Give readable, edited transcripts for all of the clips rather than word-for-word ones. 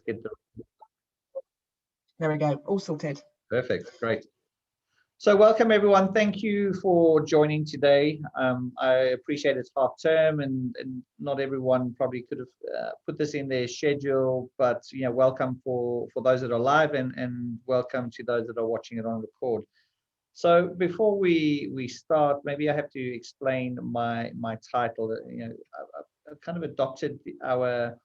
Get the There we go, all sorted. perfect, great. So welcome everyone. Thank you for joining today. I appreciate it's half term and not everyone probably could have put this in their schedule, but welcome for those that are live and welcome to those that are watching it on record. So before we start, maybe I have to explain my title. I've kind of adopted our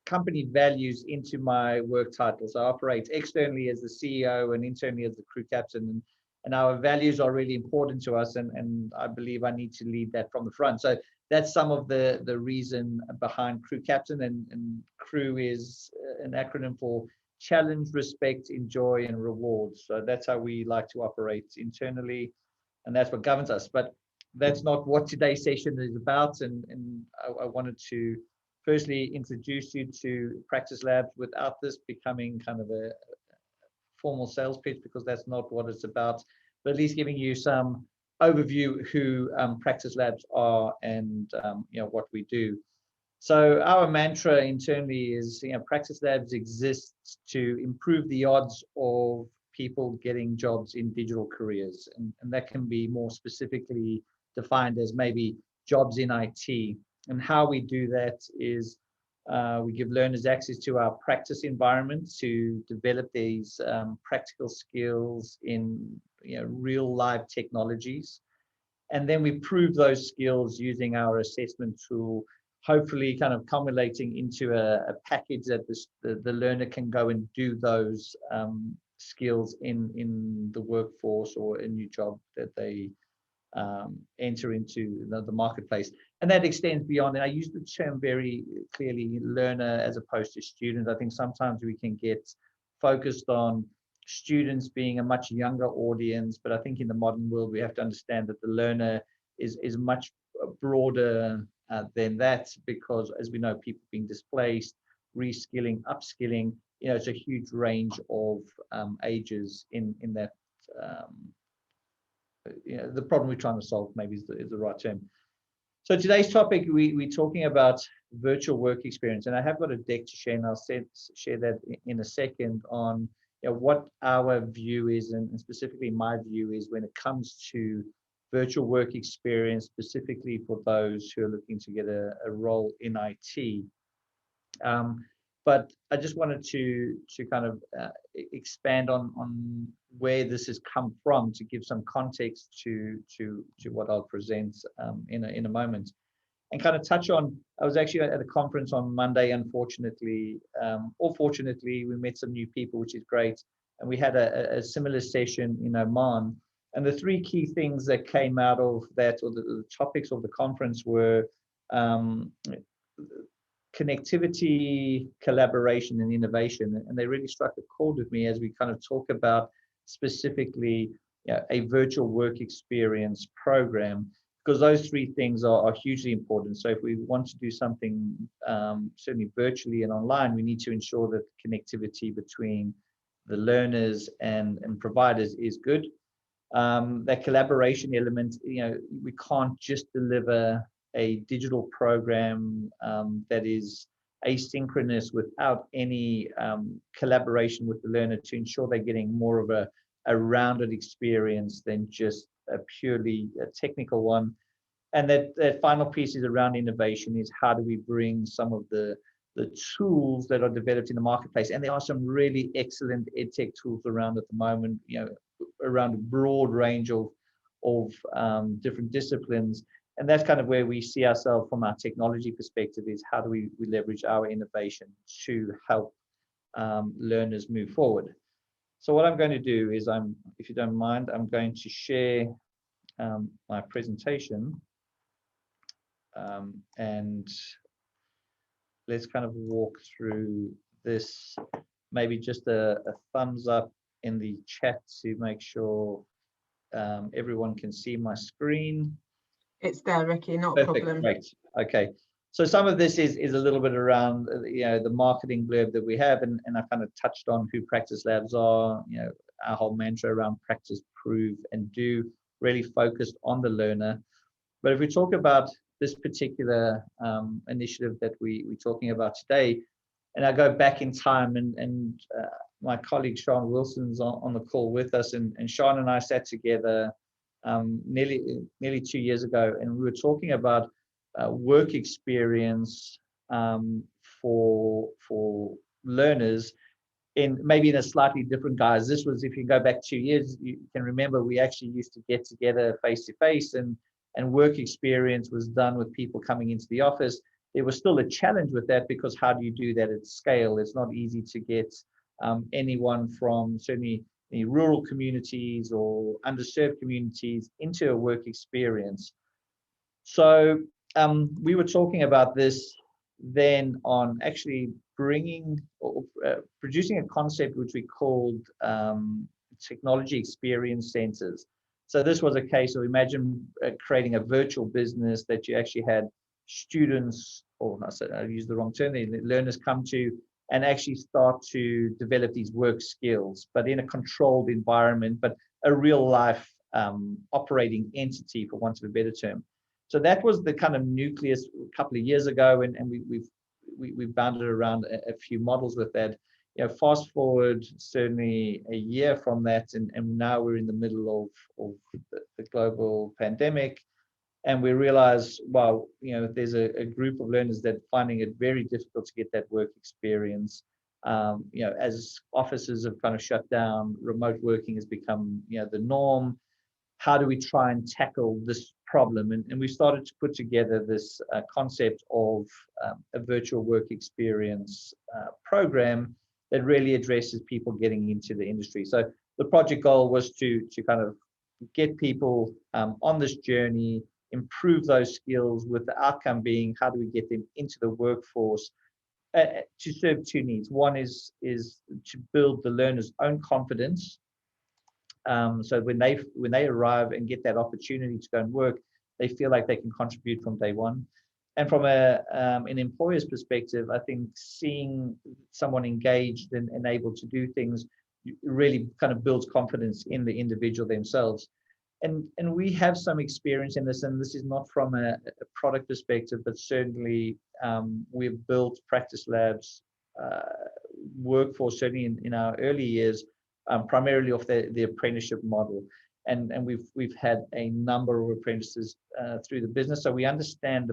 company values into my work title. So I operate externally as the CEO and internally as the crew captain. And our values are really important to us. And I believe I need to lead that from the front. So that's some of the reason behind crew captain. And crew is an acronym for challenge, respect, enjoy, and reward. So that's how we like to operate internally. And that's what governs us. But that's not what today's session is about. And I wanted to firstly introduce you to Practice Labs without this becoming kind of a formal sales pitch, because that's not what it's about, but at least giving you some overview who Practice Labs are and what we do. So our mantra internally is, Practice Labs exists to improve the odds of people getting jobs in digital careers, and that can be more specifically defined as maybe jobs in IT. And how we do that is we give learners access to our practice environment to develop these practical skills in real live technologies. And then we prove those skills using our assessment tool, hopefully kind of culminating into a package that the learner can go and do those skills in the workforce or a new job that they enter into the marketplace. And that extends beyond, and I use the term very clearly, learner as opposed to student. I think sometimes we can get focused on students being a much younger audience, but I think in the modern world we have to understand that the learner is much broader than that, because as we know, people being displaced, reskilling, upskilling, it's a huge range of ages in that the problem we're trying to solve maybe is the right term. So today's topic, we're talking about virtual work experience, and I have got a deck to share, and I'll share that in a second on what our view is, and specifically my view is when it comes to virtual work experience, specifically for those who are looking to get a role in IT. But I just wanted to kind of expand on where this has come from to give some context to what I'll present in a moment, and kind of touch on. I was actually at a conference on Monday, unfortunately, or fortunately, we met some new people, which is great, and we had a similar session in Oman. And the three key things that came out of that, or the topics of the conference, were connectivity, collaboration, and innovation. And they really struck a chord with me as we kind of talk about specifically a virtual work experience program, because those three things are hugely important. So if we want to do something certainly virtually and online, we need to ensure that connectivity between the learners and providers is good. That collaboration element, we can't just deliver a digital program that is asynchronous without any collaboration with the learner to ensure they're getting more of a rounded experience than just a purely technical one. And that final piece is around innovation, is how do we bring some of the tools that are developed in the marketplace. And there are some really excellent EdTech tools around at the moment, around a broad range of different disciplines. And that's kind of where we see ourselves from our technology perspective, is how do we leverage our innovation to help learners move forward. So what I'm going to do is, if you don't mind, I'm going to share my presentation, and let's kind of walk through this. Maybe just a thumbs up in the chat to make sure everyone can see my screen. It's there, Ricky, not a problem. Great. Okay. So some of this is a little bit around the marketing blurb that we have, and I kind of touched on who Practice Labs are. Our whole mantra around practice, prove, and do, really focused on the learner. But if we talk about this particular initiative that we're talking about today, And I go back in time, and my colleague Sean Wilson's on the call with us, and Sean and I sat together nearly 2 years ago, and we were talking about work experience for learners in maybe in a slightly different guise. This was, if you go back 2 years, you can remember we actually used to get together face to face, and work experience was done with people coming into the office. There was still a challenge with that, because how do you do that at scale? It's not easy to get anyone from certainly the rural communities or underserved communities into a work experience. So we were talking about this then on actually bringing or producing a concept which we called technology experience centers. So this was a case of, imagine creating a virtual business that you actually had students, or I used the wrong term, the learners come to and actually start to develop these work skills, but in a controlled environment, but a real life operating entity, for want of a better term. So that was the kind of nucleus a couple of years ago, and we've bounded around a few models with that. Fast forward certainly a year from that, and now we're in the middle of the global pandemic, and we realize, well, there's a group of learners that are finding it very difficult to get that work experience. As offices have kind of shut down, remote working has become the norm. How do we try and tackle this problem? And we started to put together this concept of a virtual work experience program that really addresses people getting into the industry. So the project goal was to kind of get people on this journey, improve those skills, with the outcome being, how do we get them into the workforce to serve two needs. One is to build the learner's own confidence. So when they arrive and get that opportunity to go and work, they feel like they can contribute from day one. And from an employer's perspective, I think seeing someone engaged and able to do things really kind of builds confidence in the individual themselves. And we have some experience in this, and this is not from a product perspective, but certainly we've built practice labs workforce, certainly in our early years, primarily off the apprenticeship model. And we've had a number of apprentices through the business, so we understood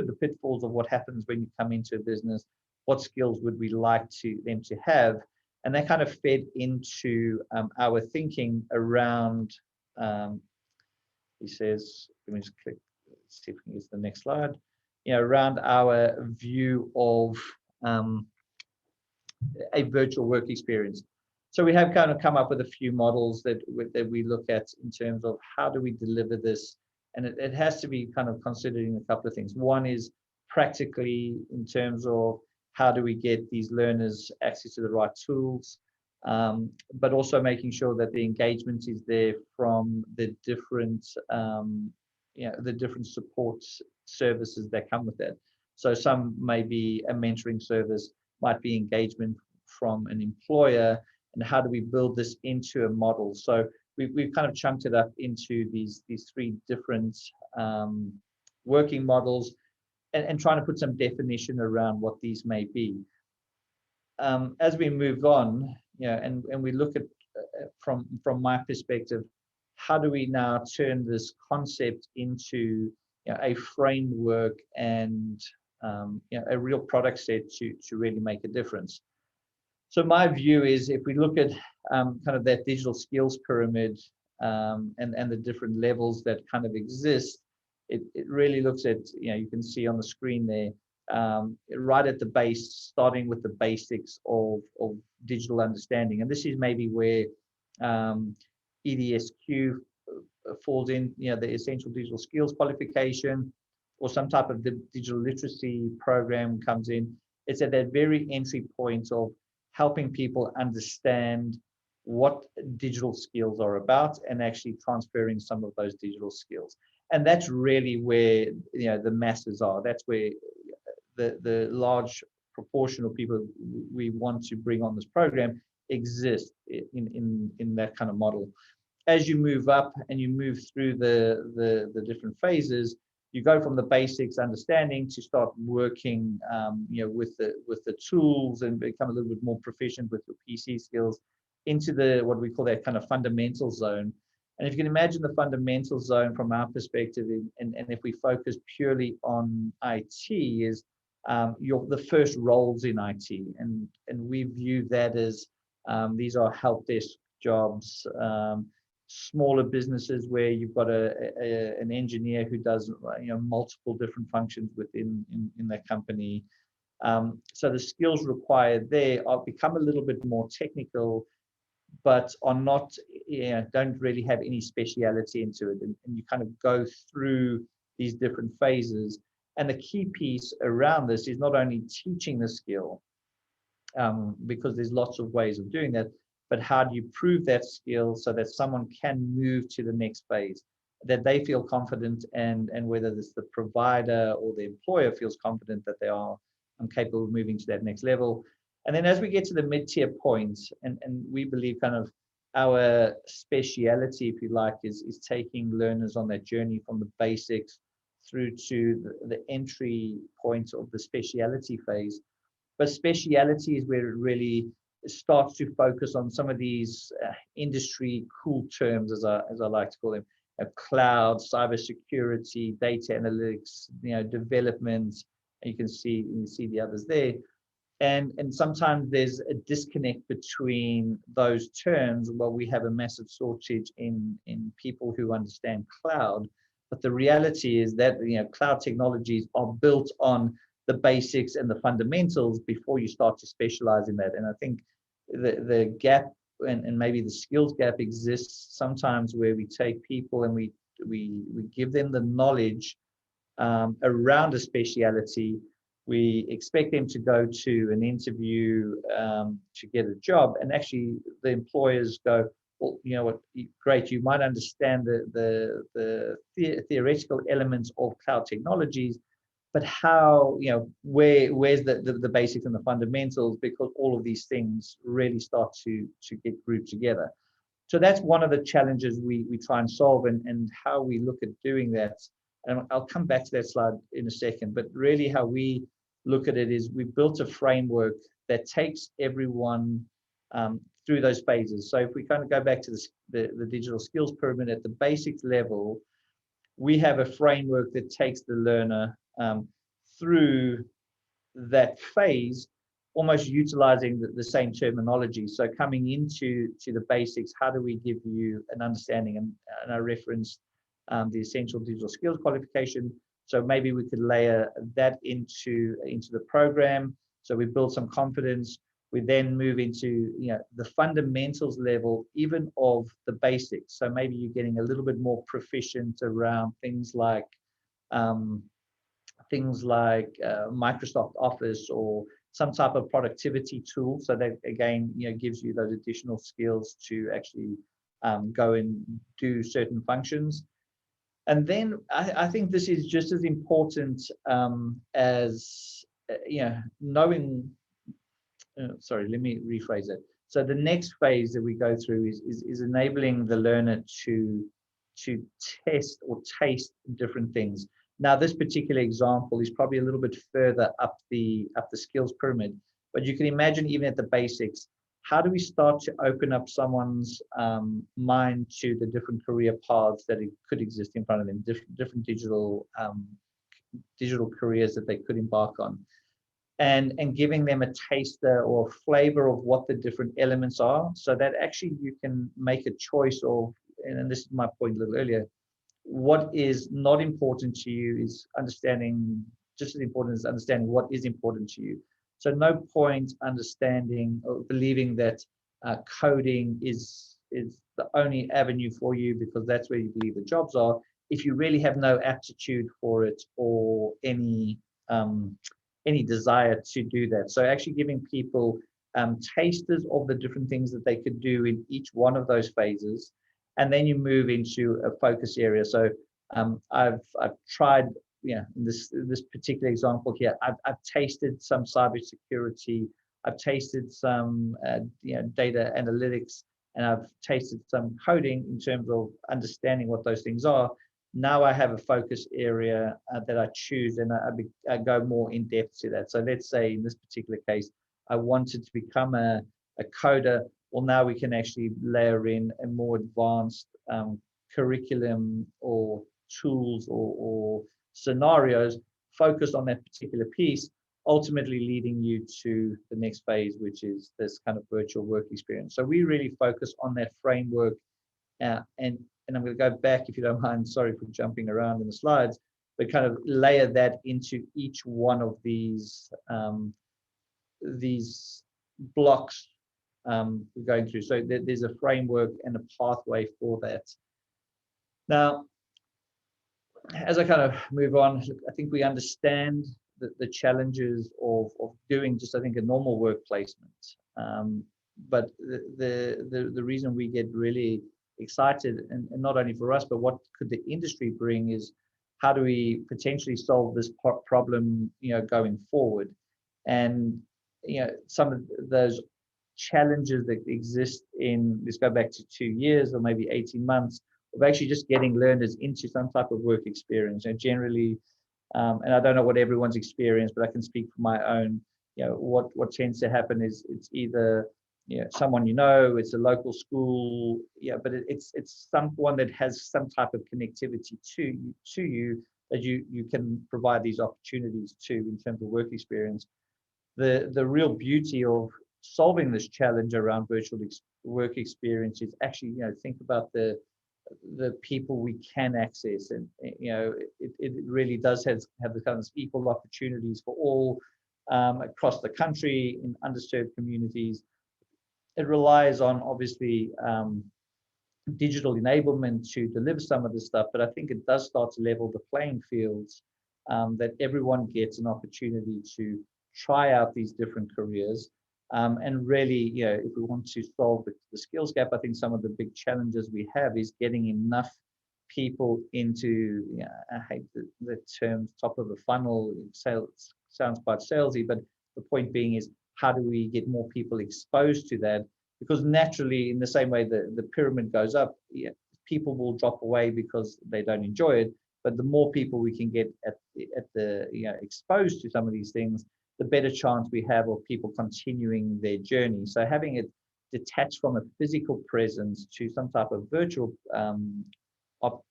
the pitfalls of what happens when you come into a business. What skills would we like them to have, and that kind of fed into our thinking around. He says, let me just click, see if we can get to the next slide. Around our view of a virtual work experience. So we have kind of come up with a few models that we look at in terms of how do we deliver this, and it has to be kind of considering a couple of things. One is practically in terms of how do we get these learners access to the right tools, but also making sure that the engagement is there from the different support services that come with that. So some may be a mentoring service, might be engagement from an employer, and how do we build this into a model? So we've kind of chunked it up into these three different working models, and trying to put some definition around what these may be. As we move on, and we look at from my perspective, how do we now turn this concept into a framework and a real product set to really make a difference? So my view is, if we look at kind of that digital skills pyramid and the different levels that kind of exist, it really looks at, you can see on the screen there, right at the base, starting with the basics of digital understanding. And this is maybe where EDSQ falls in, the essential digital skills qualification, or some type of digital literacy program comes in. It's at that very entry point of helping people understand what digital skills are about, and actually transferring some of those digital skills. And that's really where the masses are. That's where the large proportion of people we want to bring on this program exist in that kind of model. As you move up and you move through the different phases, you go from the basics understanding to start working, with the tools and become a little bit more proficient with your PC skills into the what we call that kind of fundamental zone. And if you can imagine the fundamental zone from our perspective, and if we focus purely on IT, is the first roles in IT, and we view that as these are help desk jobs. Smaller businesses where you've got an engineer who does multiple different functions within that company. So the skills required there are become a little bit more technical, but are not, don't really have any speciality into it, and you kind of go through these different phases. And the key piece around this is not only teaching the skill, because there's lots of ways of doing that, but how do you prove that skill so that someone can move to the next phase, that they feel confident, and whether it's the provider or the employer feels confident that they are capable of moving to that next level. And then as we get to the mid-tier points, and we believe kind of our speciality, if you like, is taking learners on that journey from the basics through to the entry point of the speciality phase. But speciality is where it really starts to focus on some of these industry cool terms, as I like to call them: cloud, cybersecurity, data analytics, development. You can see the others there, and sometimes there's a disconnect between those terms. Well, we have a massive shortage in people who understand cloud, but the reality is that cloud technologies are built on the basics and the fundamentals before you start to specialize in that. And I think the gap and maybe the skills gap exists sometimes where we take people and we give them the knowledge around a speciality. We expect them to go to an interview to get a job, and actually the employers go, well, what, great, you might understand the theoretical elements of cloud technologies, but how, where's the basics and the fundamentals, because all of these things really start to get grouped together. So that's one of the challenges we try and solve, and how we look at doing that. And I'll come back to that slide in a second, but really how we look at it is we built a framework that takes everyone through those phases. So if we kind of go back to the digital skills pyramid at the basics level, we have a framework that takes the learner through that phase, almost utilizing the same terminology. So coming into the basics, how do we give you an understanding? And I referenced the essential digital skills qualification. So maybe we could layer that into the program. So we build some confidence. We then move into the fundamentals level, even of the basics. So maybe you're getting a little bit more proficient around things like Microsoft Office or some type of productivity tool. So that again, gives you those additional skills to actually go and do certain functions. And then I think this is just as important as knowing. Sorry, let me rephrase it. So the next phase that we go through is enabling the learner to test or taste different things. Now, this particular example is probably a little bit further up the skills pyramid, but you can imagine even at the basics, how do we start to open up someone's mind to the different career paths that it could exist in front of them, different digital careers that they could embark on, and giving them a taster or a flavor of what the different elements are, so that actually you can make a choice of, and this is my point a little earlier, what is not important to you is understanding, just as important as understanding what is important to you. So no point understanding or believing that coding is the only avenue for you because that's where you believe the jobs are, if you really have no aptitude for it or any desire to do that. So actually giving people tasters of the different things that they could do in each one of those phases, and then you move into a focus area. So I've tried, in this particular example here, I've tasted some cybersecurity, I've tasted some data analytics, and I've tasted some coding in terms of understanding what those things are. now I have a focus area that I choose, and I go more in depth to that. So let's say in this particular case, I wanted to become a coder. Well, now we can actually layer in a more advanced curriculum or tools or scenarios focused on that particular piece, ultimately leading you to the next phase, which is this kind of virtual work experience. So we really focus on that framework, and I'm going to go back, if you don't mind, sorry for jumping around in the slides, but kind of layer that into each one of these blocks we're going through. So there's a framework and a pathway for that. Now, as I kind of move on, I think we understand the challenges of doing just, I think, a normal work placement. But the reason we get really excited, and not only for us, but what could the industry bring, is how do we potentially solve this problem, going forward? And some of those challenges that exist in, let's go back to 2 years or maybe 18 months of actually just getting learners into some type of work experience. And generally, and I don't know what everyone's experience, but I can speak for my own. What tends to happen is it's either someone it's a local school, but it's someone that has some type of connectivity to you that you can provide these opportunities to in terms of work experience. The real beauty of solving this challenge around virtual work experience is actually think about the people we can access, and it really does have the kind of equal opportunities for all across the country in underserved communities. It relies on, obviously, digital enablement to deliver some of this stuff, but I think it does start to level the playing fields, that everyone gets an opportunity to try out these different careers. And really, if we want to solve the skills gap, I think some of the big challenges we have is getting enough people into, I hate the term top of the funnel. Sales sounds quite salesy, but the point being is, how do we get more people exposed to that? Because naturally, in the same way the pyramid goes up, people will drop away because they don't enjoy it. But the more people we can get at the exposed to some of these things, the better chance we have of people continuing their journey. So having it detached from a physical presence to some type of virtual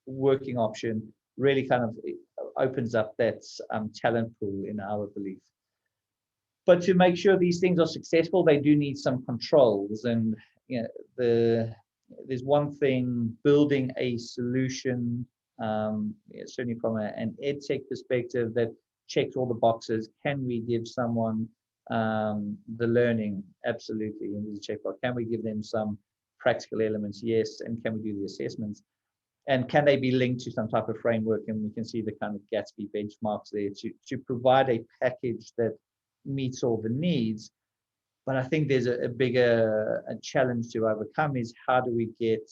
working option really kind of opens up that talent pool, in our belief. But to make sure these things are successful, they do need some controls. And there's one thing, building a solution, certainly from an ed tech perspective, that checks all the boxes. Can we give someone the learning? Absolutely. And there's a check box. Can we give them some practical elements? Yes. And can we do the assessments? And can they be linked to some type of framework? And we can see the kind of Gatsby benchmarks there to provide a package that meets all the needs. But I think there's a bigger challenge to overcome, is how do we get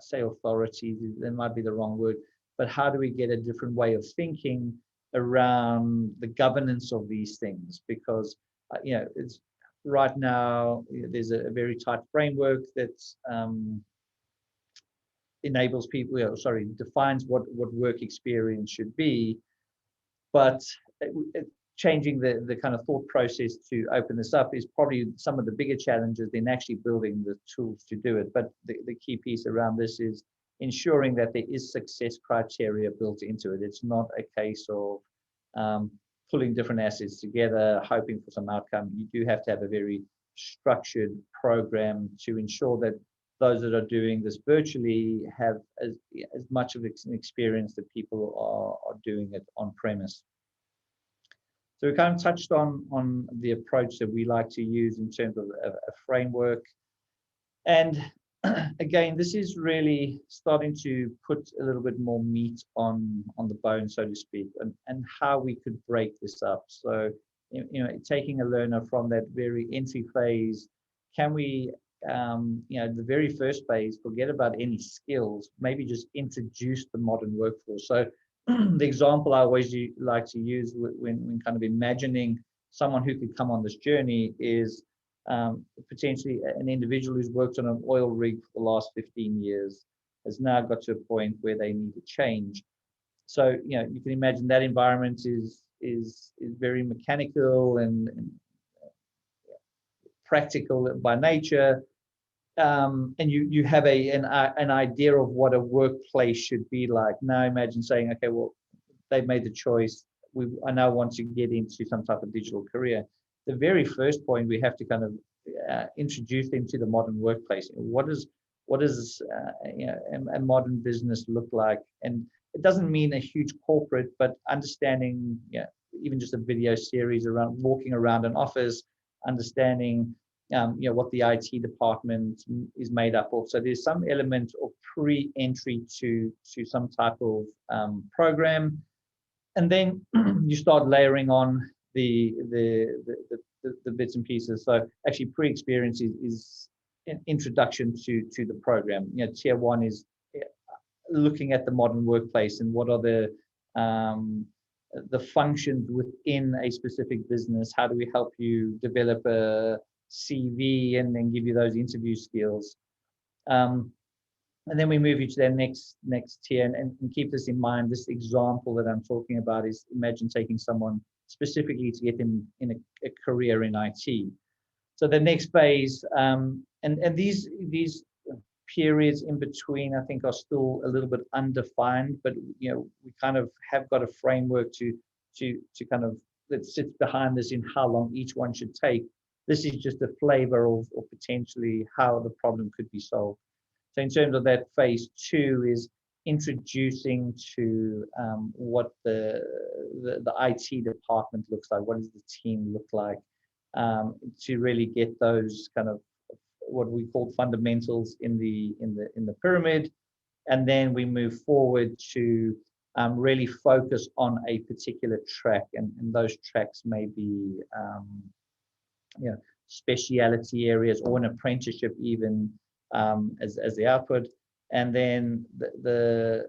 say authorities, that might be the wrong word, but how do we get a different way of thinking around the governance of these things? Because it's right now there's a very tight framework that enables people, defines what work experience should be, but changing the kind of thought process to open this up is probably some of the bigger challenges than actually building the tools to do it. But the key piece around this is ensuring that there is success criteria built into it. It's not a case of pulling different assets together, hoping for some outcome. You do have to have a very structured program to ensure that those that are doing this virtually have as much of an experience that people are doing it on premise. So we kind of touched on the approach that we like to use in terms of a framework. And again, this is really starting to put a little bit more meat on the bone, so to speak, and how we could break this up. So, taking a learner from that very entry phase, can we, the very first phase, forget about any skills, maybe just introduce the modern workforce. So the example I always like to use when kind of imagining someone who could come on this journey is potentially an individual who's worked on an oil rig for the last 15 years. has now got to a point where they need to change. So, you can imagine that environment is very mechanical and practical by nature. And you have an idea of what a workplace should be like. Now imagine saying, okay, well, they've made the choice. I now want to get into some type of digital career. The very first point, we have to kind of introduce them to the modern workplace. What does a modern business look like? And it doesn't mean a huge corporate, but understanding, even just a video series around walking around an office, understanding what the IT department is made up of. So there's some element of pre-entry to some type of program, and then you start layering on the bits and pieces. So actually, pre-experience is an introduction to the program. Tier 1 is looking at the modern workplace and what are the functions within a specific business. How do we help you develop a CV and then give you those interview skills? And then we move you to their next tier, and keep this in mind. This example that I'm talking about is, imagine taking someone specifically to get them in a career in IT. So the next phase, and these periods in between, I think, are still a little bit undefined, but we kind of have got a framework to kind of that sits behind this in how long each one should take. This is just a flavor of potentially how the problem could be solved. So in terms of that, phase 2 is introducing to what the IT department looks like. What does the team look like? To really get those kind of what we call fundamentals in the pyramid, and then we move forward to really focus on a particular track, and those tracks may be speciality areas or an apprenticeship even as the output. And then the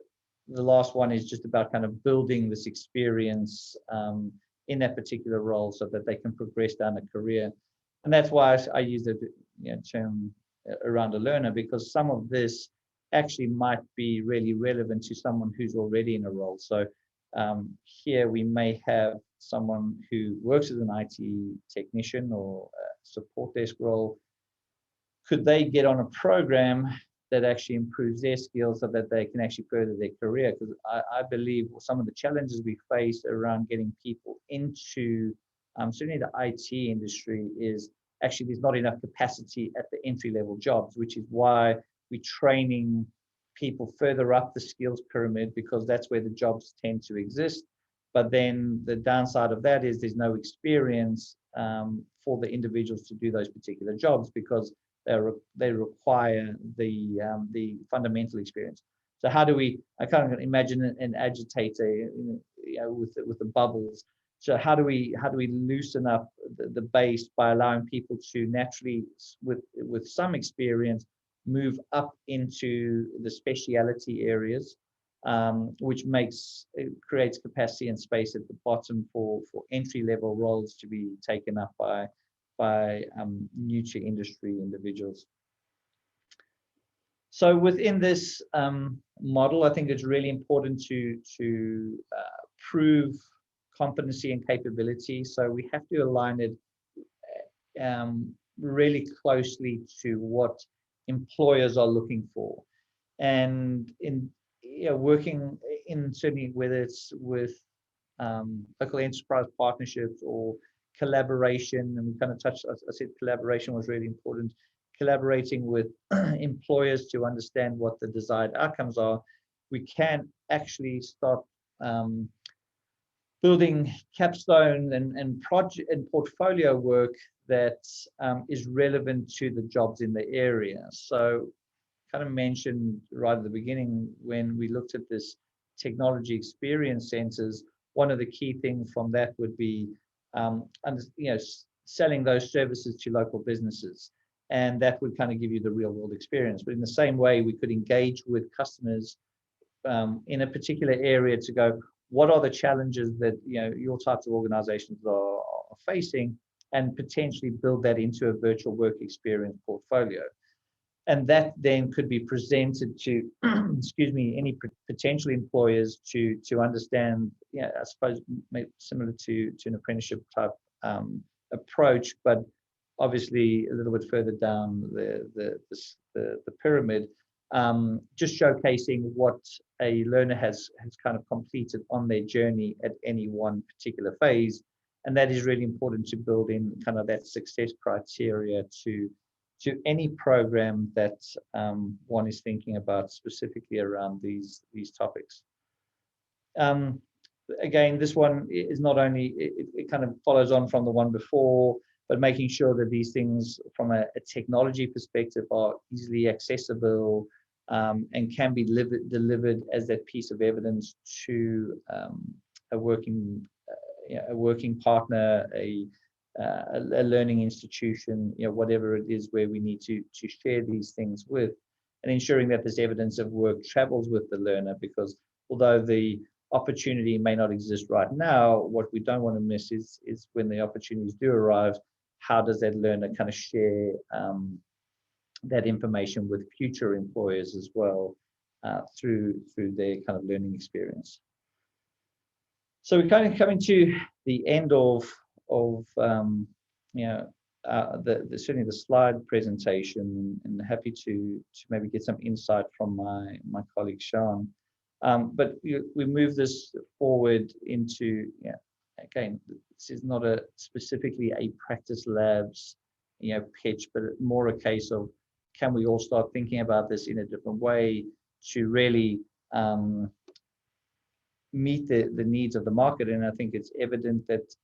last one is just about kind of building this experience in that particular role so that they can progress down a career. And that's why I use the term around a learner, because some of this actually might be really relevant to someone who's already in a role. So here we may have someone who works as an IT technician or support desk role. Could they get on a program that actually improves their skills so that they can actually further their career? Because I believe some of the challenges we face around getting people into certainly the IT industry is actually there's not enough capacity at the entry-level jobs, which is why we're training people further up the skills pyramid, because that's where the jobs tend to exist. But then the downside of that is there's no experience for the individuals to do those particular jobs, because they require the fundamental experience. So how do I kind of imagine an agitator with the bubbles. So how do we loosen up the base by allowing people to naturally, with some experience, move up into the speciality areas, which creates capacity and space at the bottom for entry-level roles to be taken up by new to industry individuals. So within this model, I think it's really important to prove competency and capability. So we have to align it really closely to what employers are looking for. And in working in certainly whether it's with local enterprise partnerships or collaboration, and we kind of touched, I said collaboration was really important, collaborating with employers to understand what the desired outcomes are, we can actually start building capstone and project and portfolio work that is relevant to the jobs in the area. So kind of mentioned right at the beginning when we looked at this technology experience centers, one of the key things from that would be selling those services to local businesses, and that would kind of give you the real world experience. But in the same way, we could engage with customers in a particular area to go, what are the challenges that your types of organizations are facing, and potentially build that into a virtual work experience portfolio. And that then could be presented to, excuse me, any potential employers to understand, yeah, I suppose maybe similar to an apprenticeship type approach, but obviously a little bit further down the pyramid, just showcasing what a learner has kind of completed on their journey at any one particular phase. And that is really important to build in kind of that success criteria to any program that one is thinking about specifically around these topics. Again, this one is not only, it kind of follows on from the one before, but making sure that these things from a technology perspective are easily accessible and can be delivered as that piece of evidence to a working partner, a learning institution, whatever it is where we need to share these things with, and ensuring that this evidence of work travels with the learner, because although the opportunity may not exist right now, what we don't want to miss is when the opportunities do arrive, how does that learner kind of share that information with future employers as well through their kind of learning experience. So we're kind of coming to the end of certainly the slide presentation, and happy to maybe get some insight from my colleague Sean. But we move this forward into, again, this is not specifically a practice labs pitch, but more a case of, can we all start thinking about this in a different way to really meet the needs of the market. And I think it's evident that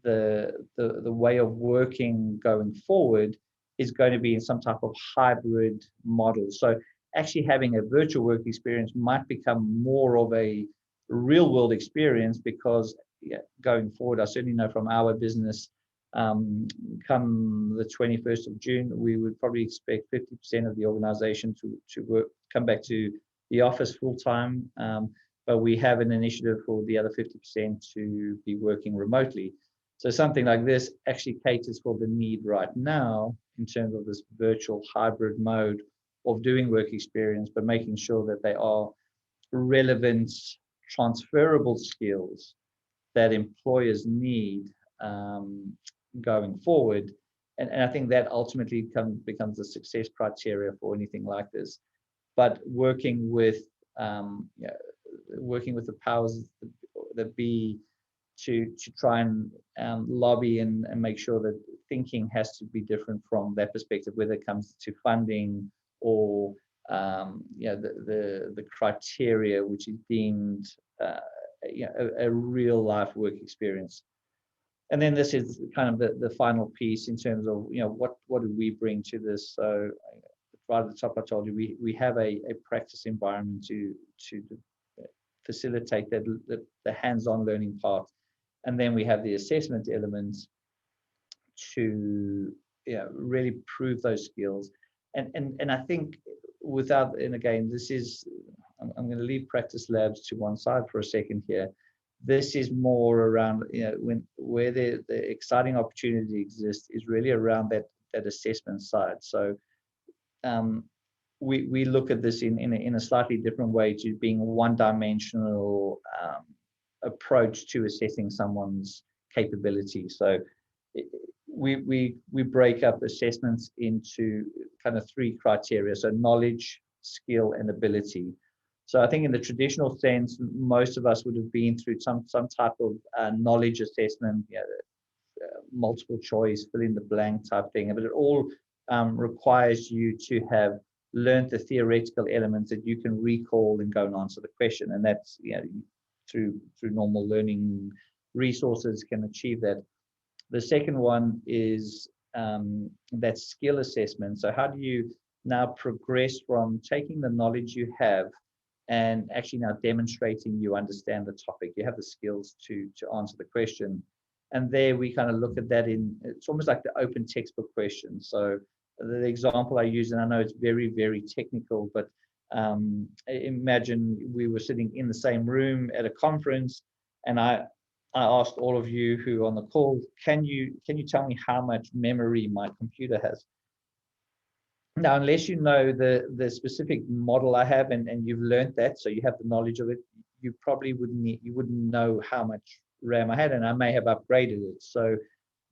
the way of working going forward is going to be in some type of hybrid model. So actually having a virtual work experience might become more of a real world experience, because going forward, I certainly know from our business, come the 21st of June, we would probably expect 50% of the organization to come back to the office full time. But we have an initiative for the other 50% to be working remotely. So something like this actually caters for the need right now in terms of this virtual hybrid mode of doing work experience, but making sure that they are relevant, transferable skills that employers need going forward. And I think that ultimately becomes the success criteria for anything like this. But working with the powers that be to try and lobby and make sure that thinking has to be different from that perspective, whether it comes to funding or the criteria which is deemed a real life work experience. And then this is kind of the final piece in terms of what do we bring to this. So right at the top, I told you we have a practice environment to facilitate the hands-on learning part, and then we have the assessment elements to really prove those skills. And I think and again, this is, I'm going to leave practice labs to one side for a second here. This is more around where the exciting opportunity exists is really around that assessment side. So we look at this in a slightly different way, to being one-dimensional approach to assessing someone's capability. So we break up assessments into kind of three criteria: so knowledge, skill, and ability. So I think in the traditional sense, most of us would have been through some type of knowledge assessment, multiple choice, fill in the blank type thing, but it all requires you to have learned the theoretical elements that you can recall and go and answer the question. And that's, through normal learning resources can achieve that. The second one is that skill assessment. So how do you now progress from taking the knowledge you have and actually now demonstrating you understand the topic, you have the skills to answer the question. And there we kind of look at that it's almost like the open textbook question. So the example I use, and I know it's very, very technical, but imagine we were sitting in the same room at a conference, and I asked all of you who are on the call, can you tell me how much memory my computer has? Now, unless you know the specific model I have and you've learned that, so you have the knowledge of it, you probably wouldn't know how much RAM I had, and I may have upgraded it. So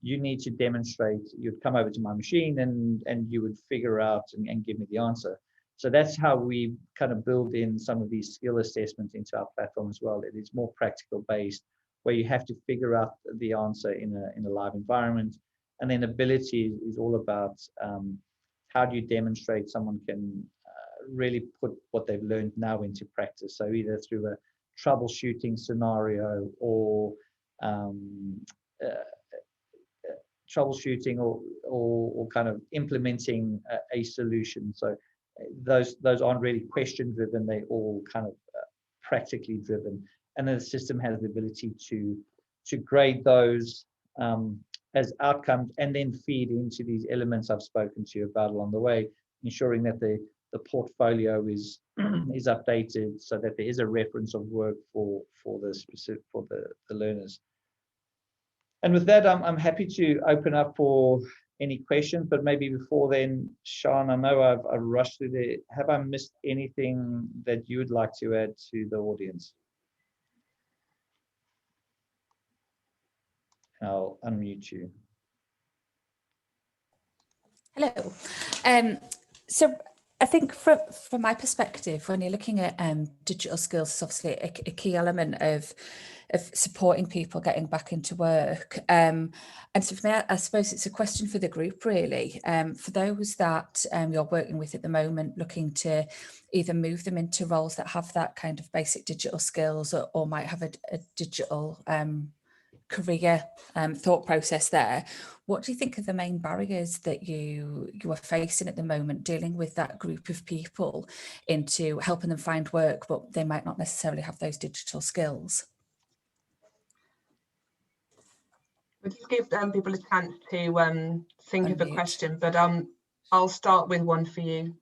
you need to demonstrate. You'd come over to my machine and you would figure out and give me the answer. So that's how we kind of build in some of these skill assessments into our platform as well. It is more practical based, where you have to figure out the answer in a live environment. And then ability is all about how do you demonstrate someone can really put what they've learned now into practice. So either through a troubleshooting scenario or troubleshooting or kind of implementing a solution. So those aren't really question driven, they all kind of practically driven. And then the system has the ability to grade those as outcomes and then feed into these elements I've spoken to you about along the way, ensuring that the portfolio is updated so that there is a reference of work for the learners. And with that, I'm happy to open up for any questions, but maybe before then, Sean, I know I've rushed through there. Have I missed anything that you would like to add to the audience? I'll unmute you. Hello. So I think from my perspective, when you're looking at digital skills, it's obviously a key element of supporting people getting back into work. And so for me, I suppose it's a question for the group, really. For those that you're working with at the moment, looking to either move them into roles that have that kind of basic digital skills or might have a digital career thought process there. What do you think are the main barriers that you are facing at the moment dealing with that group of people into helping them find work, but they might not necessarily have those digital skills? We'll just give people a chance to think of a question, but I'll start with one for you,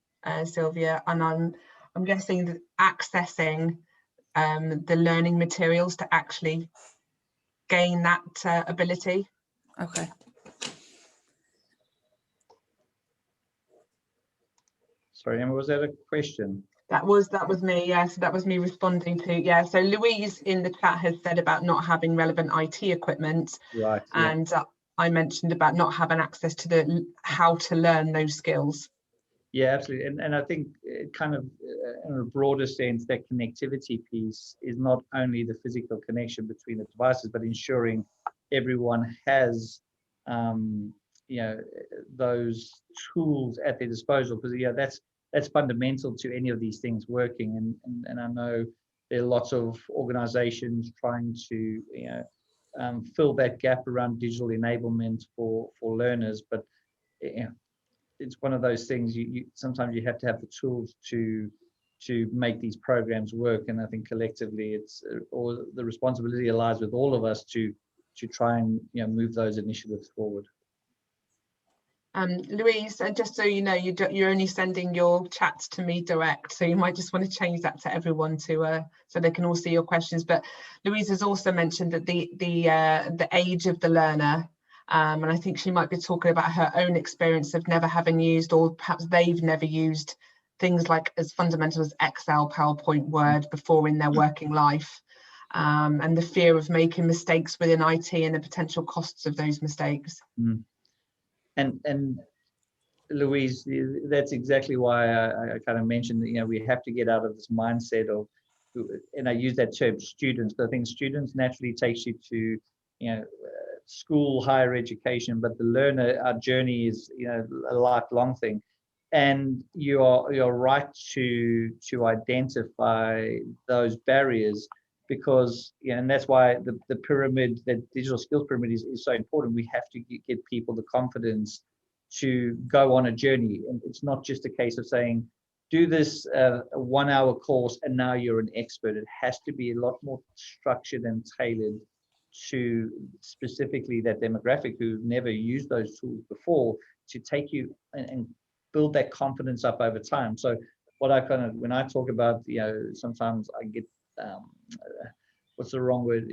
Sylvia, and I'm guessing that accessing the learning materials to actually gain that ability. Okay. Sorry, Emma, was that a question? That was me, yeah. So that was me responding to, yeah. So Louise in the chat has said about not having relevant IT equipment. Right. Yeah. And I mentioned about not having access to how to learn those skills. Yeah, absolutely. And I think kind of in a broader sense, that connectivity piece is not only the physical connection between the devices, but ensuring everyone has, those tools at their disposal. Because that's fundamental to any of these things working. And I know there are lots of organizations trying to, fill that gap around digital enablement for learners, but it's one of those things you sometimes you have to have the tools to make these programs work. And I think collectively it's or the responsibility lies with all of us to try and move those initiatives forward. Louise, just so you know, you're only sending your chats to me direct, so you might just want to change that to everyone so they can all see your questions. But Louise has also mentioned that the age of the learner, and I think she might be talking about her own experience of never having used, or perhaps they've never used things like as fundamental as Excel, PowerPoint, Word before in their working life, and the fear of making mistakes within IT and the potential costs of those mistakes. Mm. And Louise, that's exactly why I kind of mentioned that, we have to get out of this mindset of, and I use that term students, but I think students naturally takes you to, school, higher education, but the learner, our journey is, a lifelong thing. And you're right to identify those barriers, because and that's why the pyramid, that digital skills pyramid is so important. We have to get people the confidence to go on a journey, and it's not just a case of saying do this 1 hour course and now you're an expert. It has to be a lot more structured and tailored to specifically that demographic who've never used those tools before, to take you and build that confidence up over time. So what I kind of, when I talk about, sometimes I get what's the wrong word?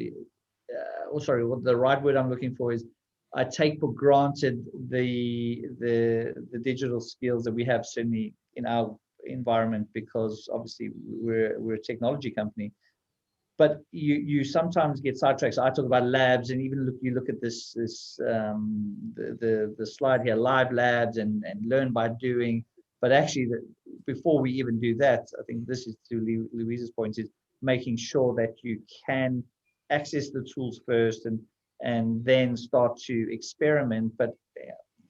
What the right word I'm looking for is I take for granted the digital skills that we have certainly in our environment, because obviously we're a technology company. But you sometimes get sidetracked. So I talk about labs, and even you look at this the slide here, live labs and learn by doing. But actually, before we even do that, I think this is to Louise's point, is making sure that you can access the tools first and then start to experiment. But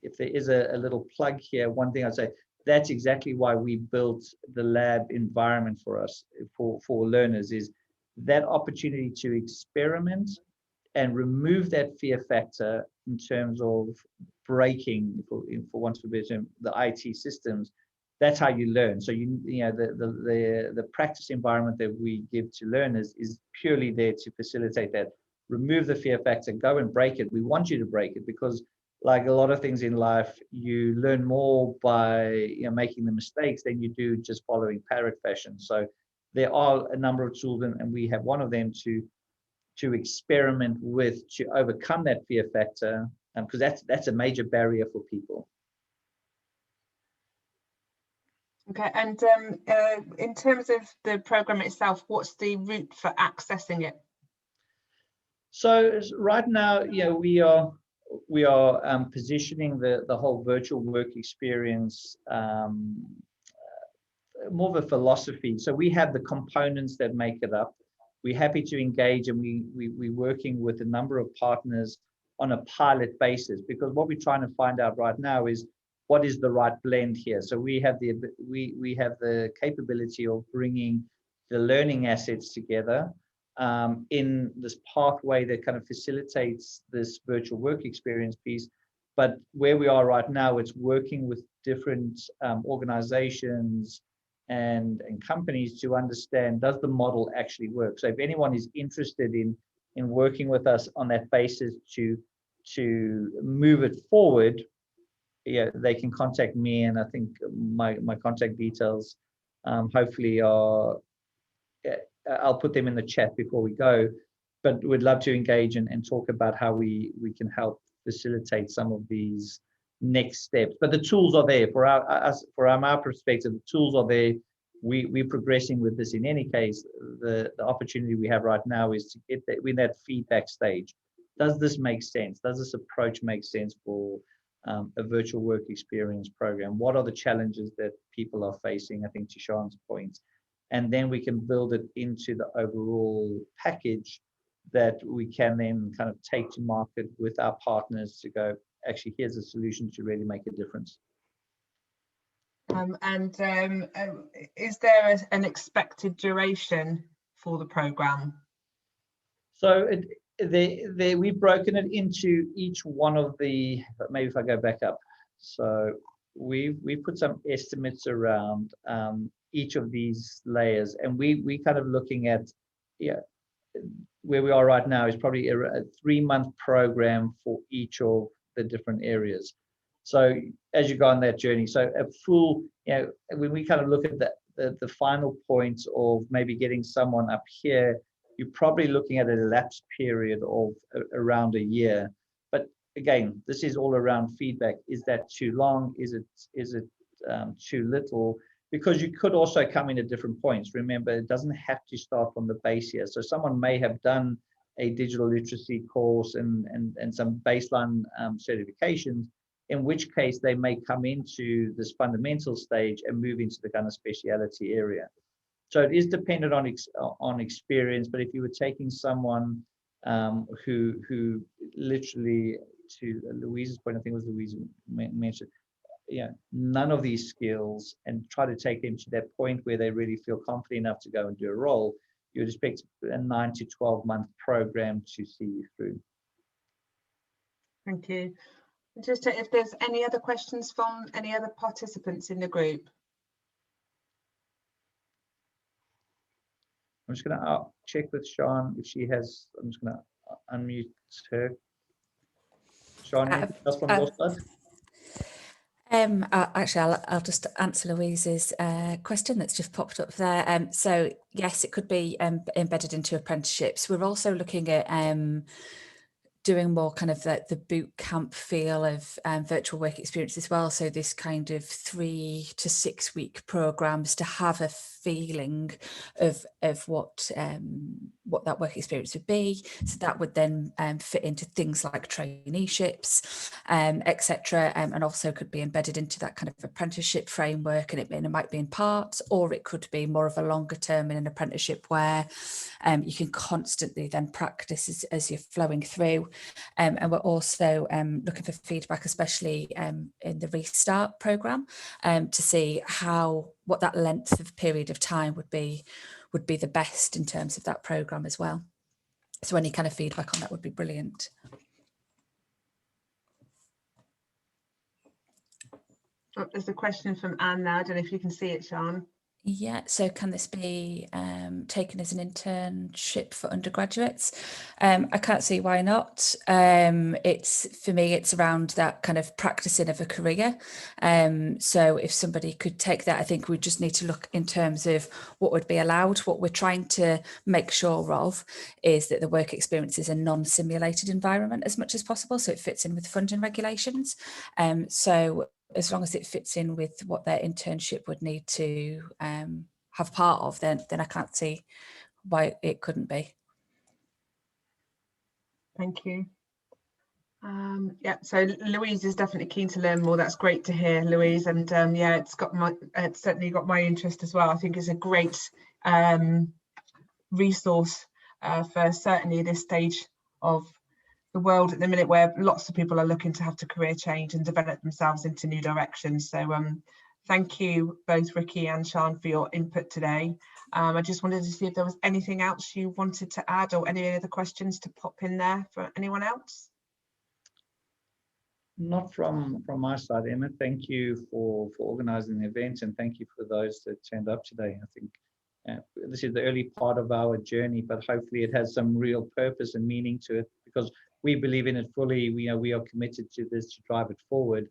if there is a little plug here, one thing I'd say, that's exactly why we built the lab environment for us, for learners, is that opportunity to experiment and remove that fear factor in terms of breaking, for want of a better term, the IT systems. That's how you learn. So the practice environment that we give to learners is purely there to facilitate that. Remove the fear factor, go and break it. We want you to break it, because like a lot of things in life, you learn more by making the mistakes than you do just following parrot fashion. So there are a number of tools, and we have one of them to experiment with, to overcome that fear factor, because that's a major barrier for people. Okay, and in terms of the program itself, what's the route for accessing it? So right now, we are positioning the whole virtual work experience more of a philosophy. So we have the components that make it up. We're happy to engage, and we're working with a number of partners on a pilot basis, because what we're trying to find out right now is what is the right blend here. So we have the capability of bringing the learning assets together in this pathway that kind of facilitates this virtual work experience piece. But where we are right now, it's working with different organizations and companies to understand, does the model actually work? So if anyone is interested in working with us on that basis to move it forward, they can contact me, and I think my contact details hopefully are, I'll put them in the chat before we go, but we'd love to engage and talk about how we can help facilitate some of these next steps. But the tools are there for our perspective. The tools are there. We're progressing with this. In any case, the opportunity we have right now is to get that, in that feedback stage. Does this make sense? Does this approach make sense for a virtual work experience program? What are the challenges that people are facing? I think to Sean's point, and then we can build it into the overall package that we can then kind of take to market with our partners to go, actually, here's a solution to really make a difference. Is there an expected duration for the program? So we've broken it into each one of the, maybe if I go back up. So we put some estimates around each of these layers, and we kind of looking at, where we are right now is probably a 3-month program for each of the different areas. So as you go on that journey, so a full, when we kind of look at the final point of maybe getting someone up here, you're probably looking at a elapsed period of around a year. But again, this is all around feedback. Is that too long? Is it too little? Because you could also come in at different points. Remember, it doesn't have to start from the base here. So someone may have done a digital literacy course and some baseline certifications, in which case they may come into this fundamental stage and move into the kind of speciality area. So it is dependent on experience. But if you were taking someone who literally, to Louise's point, I think it was Louise mentioned, none of these skills, and try to take them to that point where they really feel confident enough to go and do a role, you would expect a 9 to 12 month program to see you through. Thank you. Just if there's any other questions from any other participants in the group. I'm just going to check with Sean if she has. I'm just going to unmute her. Sean, anything else from your side? Actually, I'll just answer Louise's question that's just popped up there. So yes, it could be embedded into apprenticeships. We're also looking at doing more kind of the boot camp feel of virtual work experience as well. So this kind of 3 to 6 week programs to have a feeling of what that work experience would be. So that would then fit into things like traineeships, etc., and also could be embedded into that kind of apprenticeship framework, and it might be in parts, or it could be more of a longer term in an apprenticeship where you can constantly then practice as you're flowing through. And we're also looking for feedback, especially in the Restart programme, to see what that length of period of time would be the best in terms of that programme as well. So any kind of feedback on that would be brilliant. Oh, there's a question from Anne now. I don't know if you can see it, Sian. Yeah, so can this be taken as an internship for undergraduates? I can't see why not. For me, it's around that kind of practicing of a career. So if somebody could take that, I think we just need to look in terms of what would be allowed. What we're trying to make sure of is that the work experience is a non-simulated environment as much as possible, so it fits in with funding regulations. So as long as it fits in with what their internship would need to have part of, then I can't see why it couldn't be. Thank you. Yeah, so Louise is definitely keen to learn more. That's great to hear, Louise. And yeah, it's certainly got my interest as well. I think it's a great resource for certainly this stage of the world at the minute, where lots of people are looking to have to career change and develop themselves into new directions. So thank you both, Ricky and Sian, for your input today. I just wanted to see if there was anything else you wanted to add, or any other questions to pop in there for anyone else. Not from my side, Emma. Thank you for organising the event, and thank you for those that turned up today. I think this is the early part of our journey, but hopefully it has some real purpose and meaning to it, because we believe in it fully. We are committed to this, to drive it forward.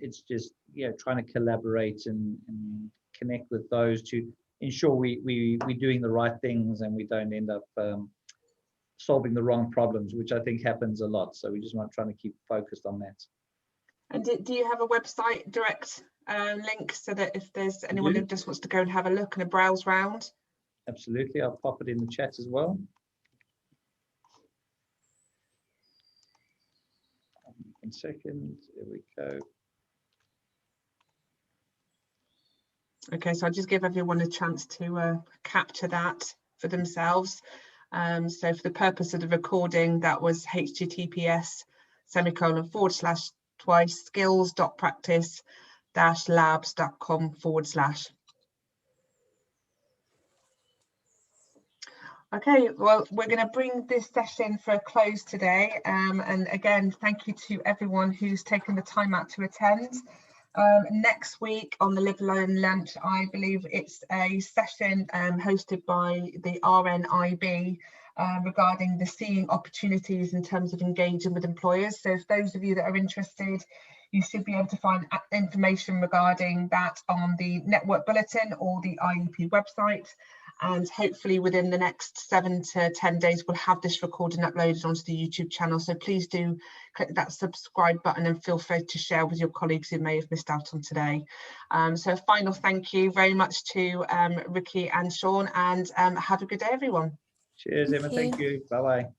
It's just trying to collaborate and connect with those to ensure we're doing the right things and we don't end up solving the wrong problems, which I think happens a lot. So we just want trying to keep focused on that. And do you have a website direct link, so that if there's anyone who just wants to go and have a look and a browse round? Absolutely, I'll pop it in the chat as well. 1 second, here we go. Okay, so I'll just give everyone a chance to capture that for themselves. So for the purpose of the recording, that was https://skills.practice-labs.com/. Okay, well, we're going to bring this session for a close today. And again, thank you to everyone who's taken the time out to attend. Next week on the Live Learn Lunch, I believe it's a session hosted by the RNIB regarding the seeing opportunities in terms of engaging with employers. So if those of you that are interested, you should be able to find information regarding that on the network bulletin or the IEP website. And hopefully within the next 7 to 10 days, we'll have this recording uploaded onto the YouTube channel. So please do click that subscribe button and feel free to share with your colleagues who may have missed out on today. So a final thank you very much to Ricky and Sian, and have a good day, everyone. Cheers, Emma. Thank you. Bye-bye.